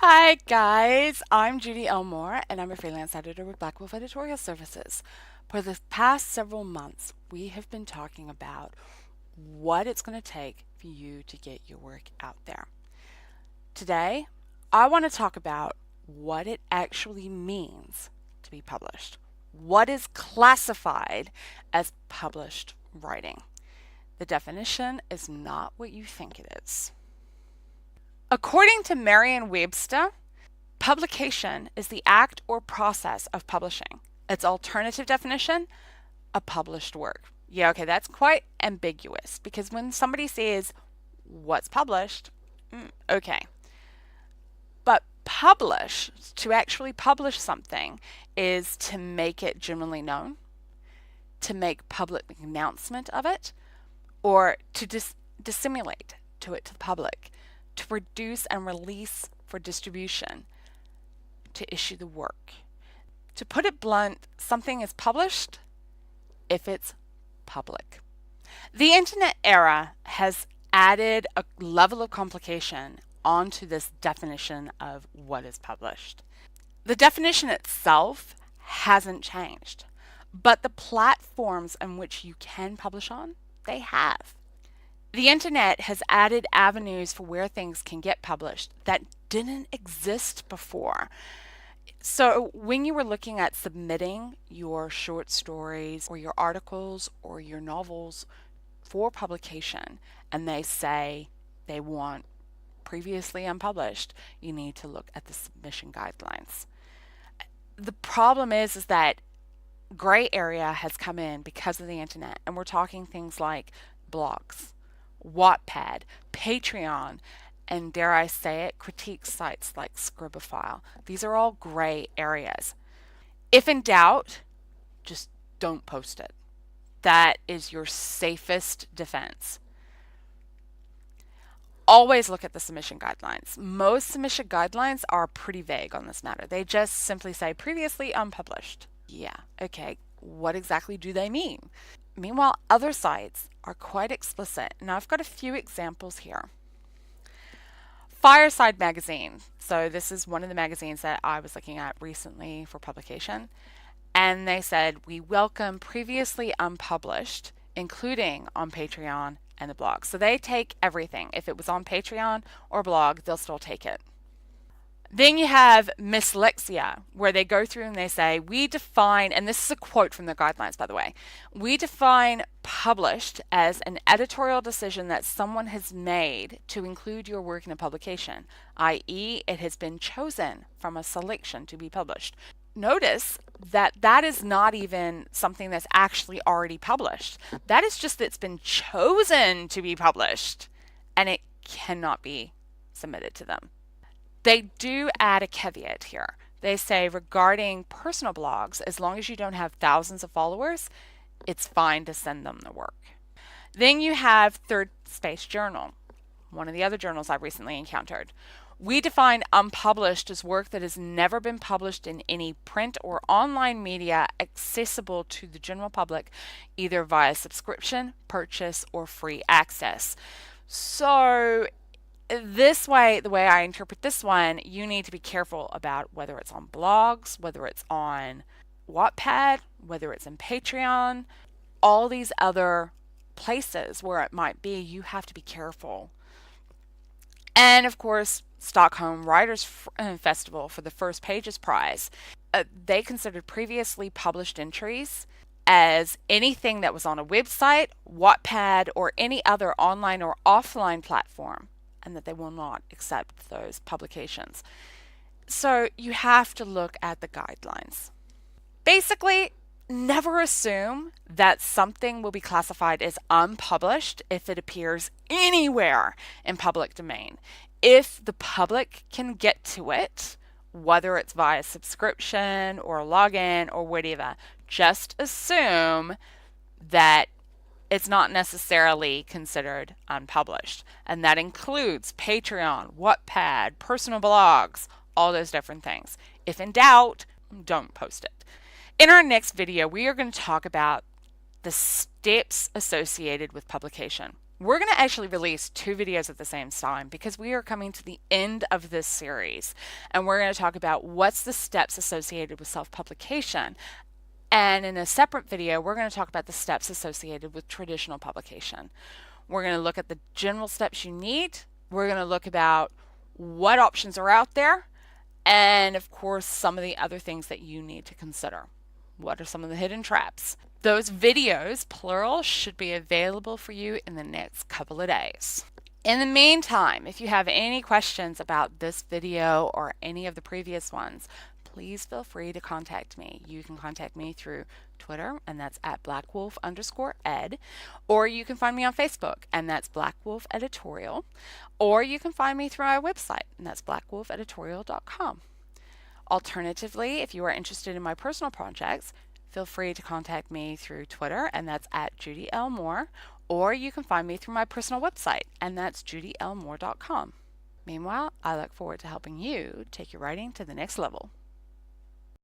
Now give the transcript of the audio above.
Hi guys, I'm Judy Elmore and I'm a freelance editor with Black Wolf Editorial Services. For the past several months, we have been talking about what it's going to take for you to get your work out there. Today, I want to talk about what it actually means to be published. What is classified as published writing? The definition is not what you think it is. According to Merriam-Webster, publication is the act or process of publishing. Its alternative definition, a published work. Yeah, okay, that's quite ambiguous because when somebody says what's published, okay. But publish, to actually publish something, is to make it generally known, to make public announcement of it, or to disseminate to it to the public, to produce and release for distribution, to issue the work. To put it blunt, something is published if it's public. The internet era has added a level of complication onto this definition of what is published. The definition itself hasn't changed, but the platforms in which you can publish on, they have. The internet has added avenues for where things can get published that didn't exist before. So when you were looking at submitting your short stories or your articles or your novels for publication, and they say they want previously unpublished, you need to look at the submission guidelines. The problem is that gray area has come in because of the internet, and we're talking things like blogs, Wattpad, Patreon, and dare I say it, critique sites like Scribophile. These are all gray areas. If in doubt, just don't post it. That is your safest defense. Always look at the submission guidelines. Most submission guidelines are pretty vague on this matter. They just simply say previously unpublished. Yeah, okay, what exactly do they mean? Meanwhile, other sites are quite explicit. Now, I've got a few examples here. Fireside Magazine. So this is one of the magazines that I was looking at recently for publication. And they said, we welcome previously unpublished, including on Patreon and the blog. So they take everything. If it was on Patreon or blog, they'll still take it. Then you have Dyslexia, where they go through and they say, we define, and this is a quote from the guidelines, by the way, we define published as an editorial decision that someone has made to include your work in a publication, i.e., it has been chosen from a selection to be published. Notice that that is not even something that's actually already published. That is just that it's been chosen to be published, and it cannot be submitted to them. They do add a caveat here. They say regarding personal blogs, as long as you don't have thousands of followers, it's fine to send them the work. Then you have Third Space Journal, one of the other journals I've recently encountered. We define unpublished as work that has never been published in any print or online media accessible to the general public, either via subscription, purchase, or free access. So this way, the way I interpret this one, you need to be careful about whether it's on blogs, whether it's on Wattpad, whether it's in Patreon, all these other places where it might be, you have to be careful. And of course, Stockholm Writers Festival for the First Pages Prize, they considered previously published entries as anything that was on a website, Wattpad, or any other online or offline platform, and that they will not accept those publications. So you have to look at the guidelines. Basically, never assume that something will be classified as unpublished if it appears anywhere in public domain. If the public can get to it, whether it's via subscription or login or whatever, just assume that it's not necessarily considered unpublished. And that includes Patreon, Wattpad, personal blogs, all those different things. If in doubt, don't post it. In our next video, we are going to talk about the steps associated with publication. We're going to actually release 2 videos at the same time because we are coming to the end of this series, and we're going to talk about what's the steps associated with self-publication. And in a separate video, we're going to talk about the steps associated with traditional publication. We're going to look at the general steps you need. We're going to look about what options are out there, and of course, some of the other things that you need to consider. What are some of the hidden traps? Those videos, plural, should be available for you in the next couple of days. In the meantime, if you have any questions about this video or any of the previous ones, please feel free to contact me. You can contact me through Twitter, and that's at blackwolf_ed, or you can find me on Facebook, and that's Black Wolf Editorial, or you can find me through my website, and that's blackwolfeditorial.com. Alternatively, if you are interested in my personal projects, feel free to contact me through Twitter, and that's at Judy L. Moore, or you can find me through my personal website, and that's judylmoore.com. Meanwhile, I look forward to helping you take your writing to the next level.